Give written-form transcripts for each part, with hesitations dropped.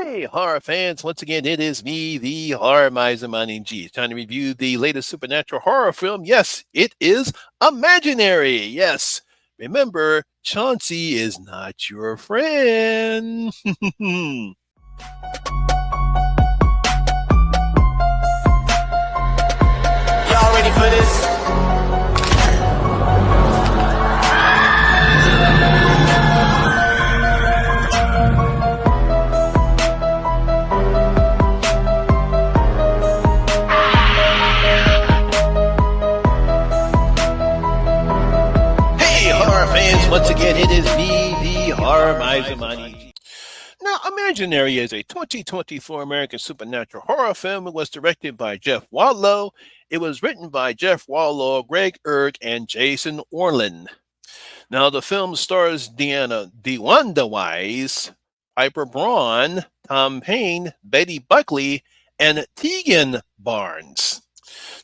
Hey, horror fans. Once again, it is me, the horror miser. My name G. It's time to review the latest supernatural horror film. Yes, it is Imaginary. Yes. Remember, Chauncey is not your friend. Y'all ready for this? Hey, horror fans. Once again, it is me, the horror miser. My name G. Now, Imaginary is a 2024 American supernatural horror film. It was directed by Jeff Wadlow. It was written by Jeff Wadlow, Greg Erg, and Jason Orlin. Now, the film stars DeWanda Wise, Piper Braun, Tom Payne, Betty Buckley, and Tegan Barnes.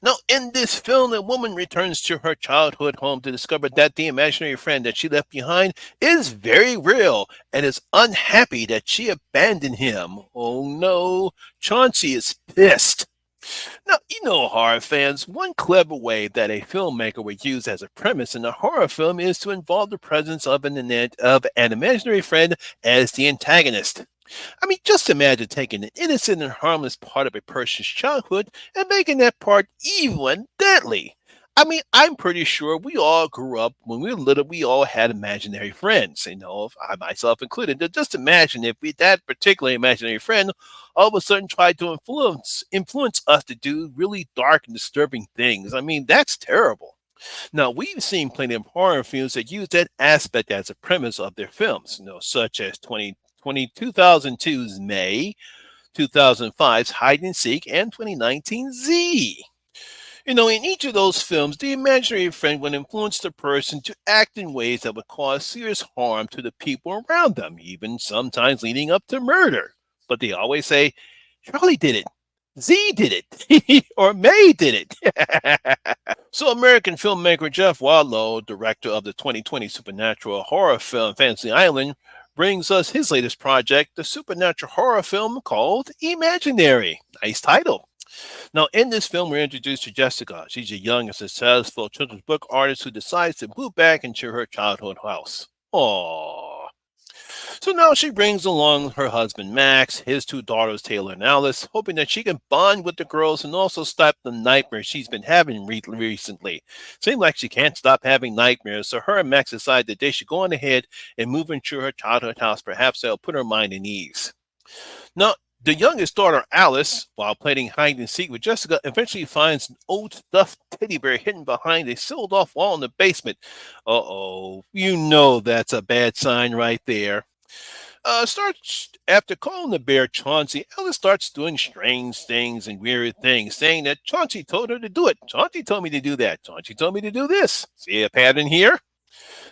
Now, in this film, a woman returns to her childhood home to discover that the imaginary friend that she left behind is very real and is unhappy that she abandoned him. Oh no, Chauncey is pissed. Now, horror fans, one clever way that a filmmaker would use as a premise in a horror film is to involve the presence of an imaginary friend as the antagonist. I mean, just imagine taking an innocent and harmless part of a person's childhood and making that part evil and deadly. I mean, I'm pretty sure we all grew up when we were little, we all had imaginary friends, I myself included. Just imagine if that particular imaginary friend all of a sudden tried to influence us to do really dark and disturbing things. I mean, that's terrible. Now, we've seen plenty of horror films that use that aspect as a premise of their films, such as 2002's May, 2005's Hide and Seek, and 2019 Z. In each of those films, the imaginary friend would influence the person to act in ways that would cause serious harm to the people around them, even sometimes leading up to murder. But they always say, Charlie did it, Z did it, or May did it. So, American filmmaker Jeff Wadlow, director of the 2020 supernatural horror film Fantasy Island, brings us his latest project, the supernatural horror film called Imaginary. Nice title. Now, in this film, we're introduced to Jessica. She's a young and successful children's book artist who decides to move back into her childhood house. Aww. So now she brings along her husband Max, his two daughters Taylor and Alice, hoping that she can bond with the girls and also stop the nightmares she's been having recently. Seems like she can't stop having nightmares, so her and Max decide that they should go on ahead and move into her childhood house. Perhaps that'll put her mind at ease. Now, the youngest daughter, Alice, while playing hide and seek with Jessica, eventually finds an old stuffed teddy bear hidden behind a sealed off wall in the basement. Uh-oh, that's a bad sign right there. Starts after calling the bear Chauncey, Alice starts doing strange things and weird things, saying that Chauncey told her to do it. Chauncey told me to do that. Chauncey told me to do this. See a pattern here?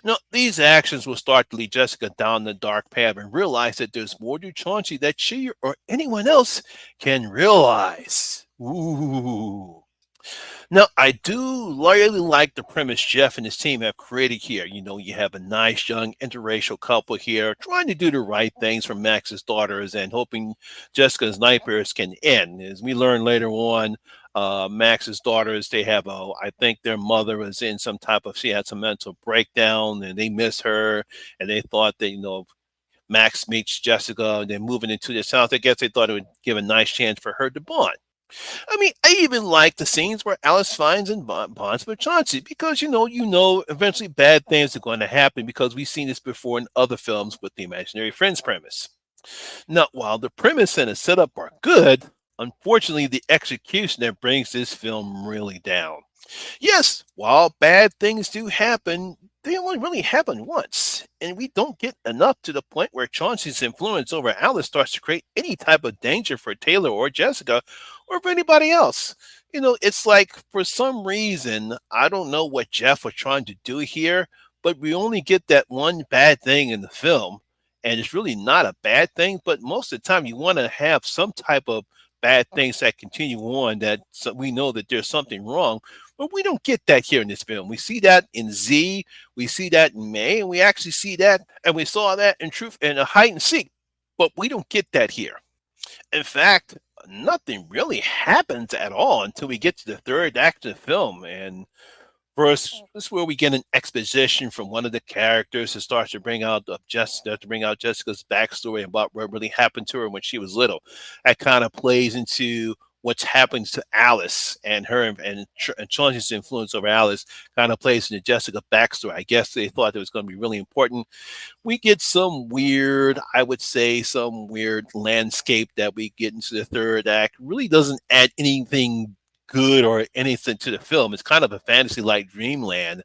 Now, these actions will start to lead Jessica down the dark path and realize that there's more to Chauncey that she or anyone else can realize. Ooh. Now, I do really like the premise Jeff and his team have created here. You have a nice young interracial couple here trying to do the right things for Max's daughters and hoping Jessica's nightmares can end. As we learn later on, Max's daughters, I think their mother was in she had some mental breakdown and they miss her and they thought that, Max meets Jessica and then moving into this house. I guess they thought it would give a nice chance for her to bond. I mean, I even like the scenes where Alice finds and bonds with Chauncey because eventually bad things are going to happen because we've seen this before in other films with the imaginary friends premise. Now, while the premise and the setup are good, unfortunately, the execution that brings this film really down. Yes, while bad things do happen, they only really happen once, and we don't get enough to the point where Chauncey's influence over Alice starts to create any type of danger for Taylor or Jessica or for anybody else. It's like for some reason, I don't know what Jeff was trying to do here, but we only get that one bad thing in the film, and it's really not a bad thing, but most of the time you want to have some type of bad things that continue on that we know that there's something wrong. But we don't get that here in this film. We see that in Z, we see that in May, and we actually see that, and we saw that in Truth and Hide and Seek, but we don't get that here. In fact, nothing really happens at all until we get to the third act of the film. And first, this is where we get an exposition from one of the characters who starts to bring out Jessica's backstory about what really happened to her when she was little. That kind of plays into what's happening to Alice and her and Chauncey's influence over Alice kind of plays into Jessica's backstory. I guess they thought it was going to be really important. We get some weird, I would say, some weird landscape that we get into the third act. Really doesn't add anything good or anything to the film. It's kind of a fantasy like dreamland,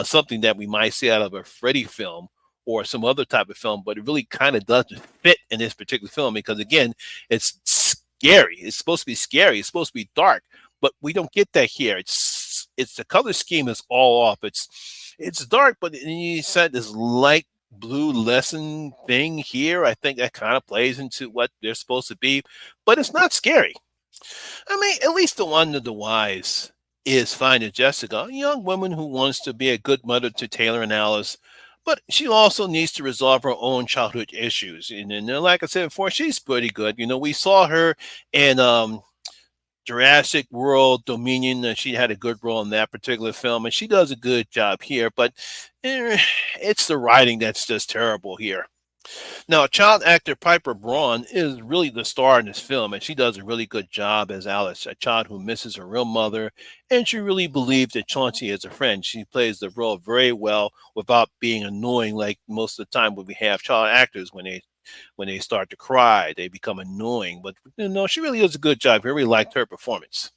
something that we might see out of a Freddy film or some other type of film, but it really kind of doesn't fit in this particular film because, again, it's scary. It's supposed to be scary. It's supposed to be dark, but we don't get that here. It's the color scheme is all off. It's dark, but then you said this light blue lesson thing here. I think that kind of plays into what they're supposed to be, but it's not scary. I mean, at least the one of the wise is finding Jessica, a young woman who wants to be a good mother to Taylor and Alice, but she also needs to resolve her own childhood issues. And like I said before, she's pretty good. We saw her in Jurassic World Dominion. She had a good role in that particular film, and she does a good job here, but it's the writing that's just terrible here. Now, child actor Piper Braun is really the star in this film, and she does a really good job as Alice, a child who misses her real mother, and she really believes that Chauncey is a friend. She plays the role very well without being annoying, like most of the time when we have child actors when they start to cry, they become annoying. But she really does a good job. I really liked her performance.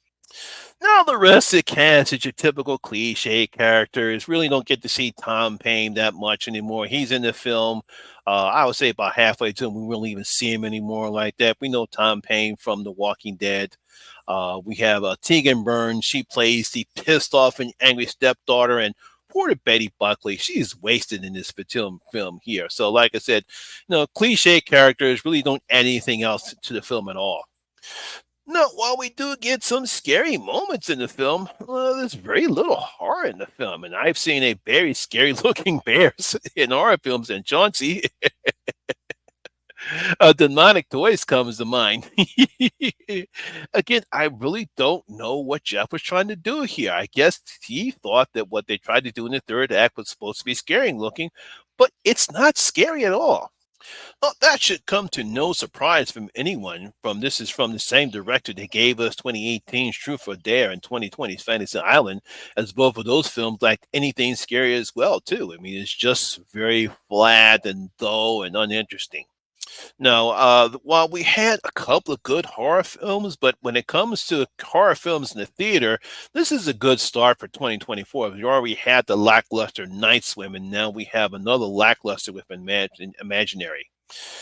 Now the rest of the cast is your typical cliche characters. Really don't get to see Tom Paine that much anymore. He's in the film. I would say about halfway to him, we won't even see him anymore like that. We know Tom Paine from The Walking Dead. We have Tegan Burns. She plays the pissed off and angry stepdaughter, and poor Betty Buckley. She's wasted in this film here. So, like I said, cliche characters really don't add anything else to the film at all. Now, while we do get some scary moments in the film, there's very little horror in the film, and I've seen a very scary-looking bears in horror films. And Chauncey, demonic toys comes to mind. Again, I really don't know what Jeff was trying to do here. I guess he thought that what they tried to do in the third act was supposed to be scary-looking, but it's not scary at all. Well, that should come to no surprise from anyone. This is from the same director that gave us 2018's Truth or Dare and 2020's Fantasy Island, as both of those films like anything scary as well too. I mean, it's just very flat and dull and uninteresting. Now, while we had a couple of good horror films, but when it comes to horror films in the theater, this is a good start for 2024. We already had the lackluster Night Swim, and now we have another lackluster with Imaginary.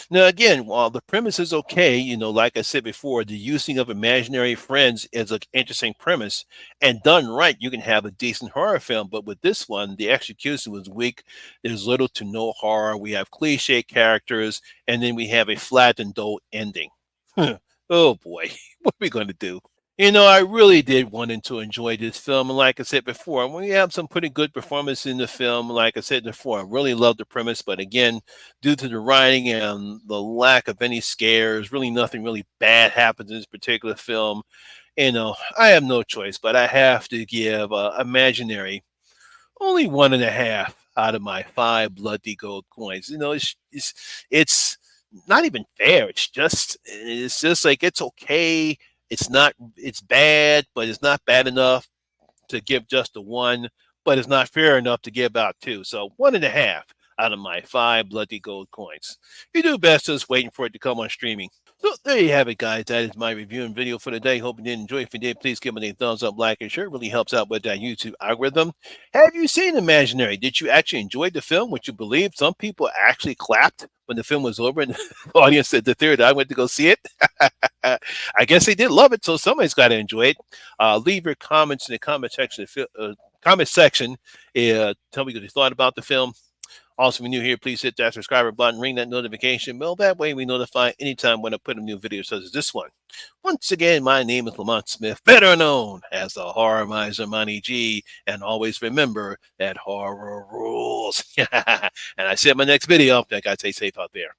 Now, again, while the premise is okay, like I said before, the using of imaginary friends is an interesting premise, and done right, you can have a decent horror film. But with this one, the execution was weak. There's little to no horror. We have cliche characters, and then we have a flat and dull ending. Oh boy, what are we going to do? I really did want to enjoy this film. And like I said before, we have some pretty good performance in the film. Like I said before, I really love the premise. But again, due to the writing and the lack of any scares, really nothing really bad happens in this particular film. I have no choice, but I have to give Imaginary only 1.5 out of my 5 bloody gold coins. It's not even fair. It's just like it's okay. It's bad, but it's not bad enough to give just a 1, but it's not fair enough to give out 2. So 1.5 out of my 5 bloody gold coins. You do best just waiting for it to come on streaming. So there you have it, guys. That is my review and video for today. Hope you did enjoy. If you did, please give me a thumbs up, like, and share. It really helps out with that YouTube algorithm. Have you seen Imaginary? Did you actually enjoy the film? Would you believe some people actually clapped when the film was over and the audience at the theater I went to go see it? I guess they did love it, so somebody's got to enjoy it. Leave your comments in the comment section. Tell me what you thought about the film. Also, if you're new here, please hit that subscriber button, ring that notification bell. That way we notify anytime when I put a new video such as this one. Once again, my name is Lamont Smith, better known as the Horror Miser Money G. And always remember that horror rules. And I see you in my next video. That guy stay safe out there.